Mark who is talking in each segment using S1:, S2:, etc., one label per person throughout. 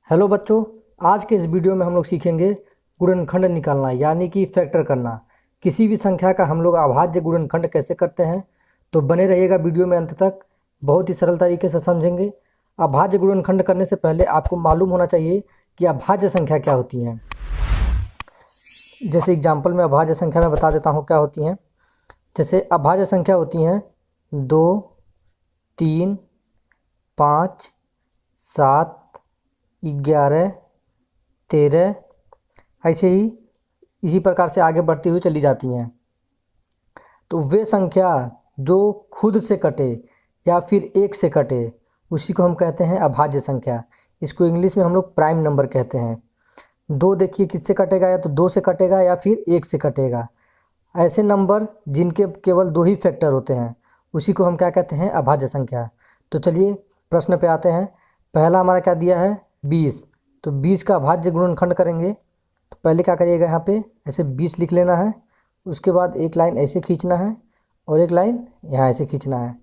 S1: Hello बच्चों, आज के इस वीडियो में हम लोग सीखेंगे गुणनखंड निकालना यानी कि फैक्टर करना। किसी भी संख्या का हम लोग अभाज्य गुणनखंड कैसे करते हैं, तो बने रहिएगा वीडियो में अंत तक। बहुत ही सरल तरीके से समझेंगे। अभाज्य गुणनखंड करने से पहले आपको मालूम होना चाहिए कि अभाज्य संख्या क्या होती हैं। जैसे एग्जाम्पल में अभाज्य संख्या में बता देता हूँ क्या होती हैं। जैसे अभाज्य संख्या होती हैं 2, 3, 5, 7, 11, 13, ऐसे ही इसी प्रकार से आगे बढ़ती हुई चली जाती हैं। तो वे संख्या जो खुद से कटे या फिर एक से कटे उसी को हम कहते हैं अभाज्य संख्या। इसको इंग्लिश में हम लोग प्राइम नंबर कहते हैं। 2 देखिए किससे कटेगा, या तो 2 से कटेगा या फिर 1 से कटेगा। ऐसे नंबर जिनके केवल 2 ही फैक्टर होते हैं उसी को हम क्या कहते हैं, अभाज्य संख्या। तो चलिए प्रश्न पे आते हैं। पहला हमारा क्या दिया है, 20। तो 20 का अभाज्य गुणनखंड करेंगे तो पहले क्या करिएगा, यहाँ पे ऐसे 20 लिख लेना है। उसके बाद एक लाइन ऐसे खींचना है और एक लाइन यहाँ ऐसे खींचना है।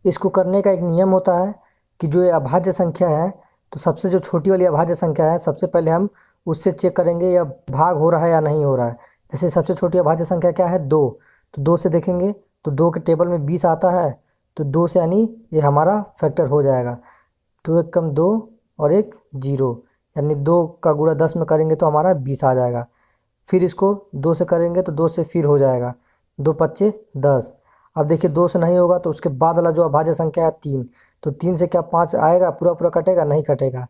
S1: इसको करने का एक नियम होता है कि जो ये अभाज्य संख्या है तो सबसे जो छोटी वाली अभाज्य संख्या है सबसे पहले हम उससे चेक करेंगे या भाग हो रहा है या नहीं हो रहा है। जैसे सबसे छोटी अभाज्य संख्या क्या है, 2। तो 2 से देखेंगे तो 2 के टेबल में 20 आता है, तो 2 से यानी ये हमारा फैक्टर हो जाएगा। 2 एक कम 2 और एक 0, यानी 2 का गुणा 10 में करेंगे तो हमारा 20 आ जाएगा। फिर इसको 2 से करेंगे तो 2 से फिर हो जाएगा 2 पच्चे 10। अब देखिए 2 से नहीं होगा तो उसके बाद वाला जो अभाज्य संख्या है 3। तो 3 से क्या 5 आएगा, पूरा पूरा कटेगा, नहीं कटेगा।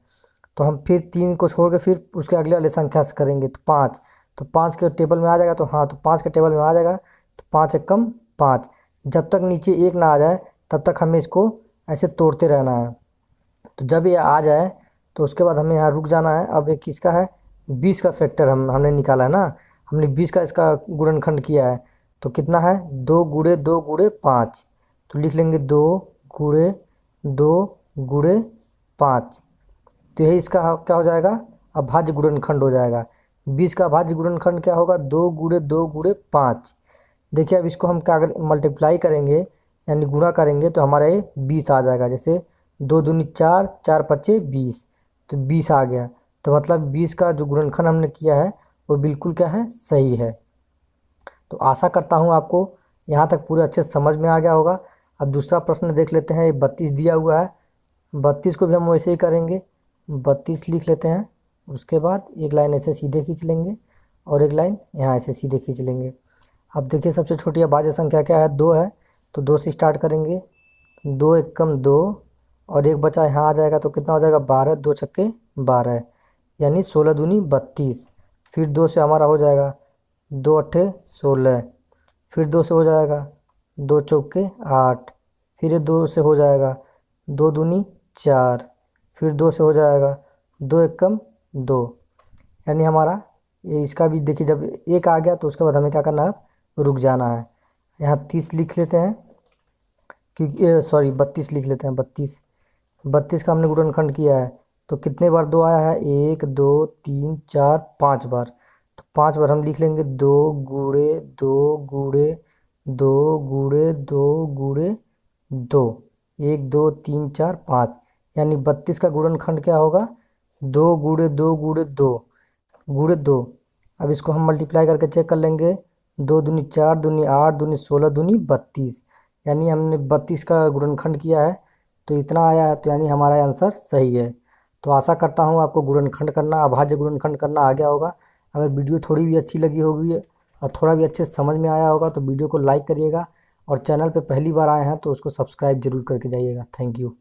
S1: तो हम फिर 3 को छोड़ के फिर उसके अगले वाले संख्या से करेंगे तो 5। तो 5 के टेबल में आ जाएगा, तो हाँ, तो 5 के टेबल में आ जाएगा। तो 5 एक कम 5। जब तक नीचे 1 ना आ जाए तब तक हमें इसको ऐसे तोड़ते रहना है। तो जब ये आ जाए तो उसके बाद हमें यहाँ रुक जाना है। अब एक किसका है, 20 का फैक्टर हमने निकाला है ना। हमने 20 का इसका गुणनखंड किया है तो कितना है, 2 गुणे 2 गुणे 5। तो लिख लेंगे 2 गुणे 2 गुणे 5। तो यही इसका क्या हो जाएगा, अभाज्य गुणनखंड हो जाएगा। 20 का अभाज्य गुणनखंड क्या होगा, 2 गुणे 2 गुणे 5। देखिए अब इसको हम क्या मल्टीप्लाई करेंगे यानी गुणा करेंगे तो हमारा ये 20 आ जाएगा। जैसे 2 दूनी 4, 4 पच्चे 20, तो 20 आ गया। तो मतलब 20 का जो गुणनखंड हमने किया है वो बिल्कुल क्या है, सही है। तो आशा करता हूँ आपको यहाँ तक पूरे अच्छे से समझ में आ गया होगा। अब दूसरा प्रश्न देख लेते हैं। ये 32 दिया हुआ है, 32 को भी हम वैसे ही करेंगे। 32 लिख लेते हैं। उसके बाद एक लाइन ऐसे सीधे खींच लेंगे और एक लाइन यहाँ ऐसे सीधे खींच लेंगे। अब देखिए सबसे छोटी अभाज्य संख्या क्या है, 2 है। तो 2 से स्टार्ट करेंगे। 2 एक कम 2 और एक बचा यहाँ आ जाएगा तो कितना हो जाएगा, 12। 2 छक्के 12 यानी 16 दूनी 32। फिर 2 से हमारा हो जाएगा 2 अट्ठे 16। फिर 2 से हो जाएगा 2 चौके 8। फिर 2 से हो जाएगा 2 दूनी 4। फिर 2 से हो जाएगा 2 एक कम 2, यानी हमारा ये इसका भी देखिए जब 1 आ गया तो उसके बाद हमें क्या करना है, रुक जाना है। यहाँ 30 लिख लेते हैं क्योंकि सॉरी 32 लिख लेते हैं। 32 का हमने गुणनखंड किया है तो कितने बार 2 आया है, 1 2 3 4 5 बार। तो 5 बार हम लिख लेंगे 2 गुणे 2 गुणे 2 गुणे 2 गुणे 2, 1 2 3 4 5, यानी 32 का गुणनखंड क्या होगा, 2 गुणे 2 गुणे 2 गुणे 2। अब इसको हम मल्टीप्लाई करके चेक कर लेंगे। 2 दूनी 4 दूनी 8 दूनी 16 दूनी 32, यानी हमने 32 का गुणनखंड किया है तो इतना आया है। तो यानी हमारा आंसर सही है। तो आशा करता हूँ आपको गुणनखंड करना, अभाज्य गुणनखंड करना आ गया होगा। अगर वीडियो थोड़ी भी अच्छी लगी होगी और थोड़ा भी अच्छे से समझ में आया होगा तो वीडियो को लाइक करिएगा और चैनल पे पहली बार आए हैं तो उसको सब्सक्राइब जरूर करके जाइएगा। Thank you.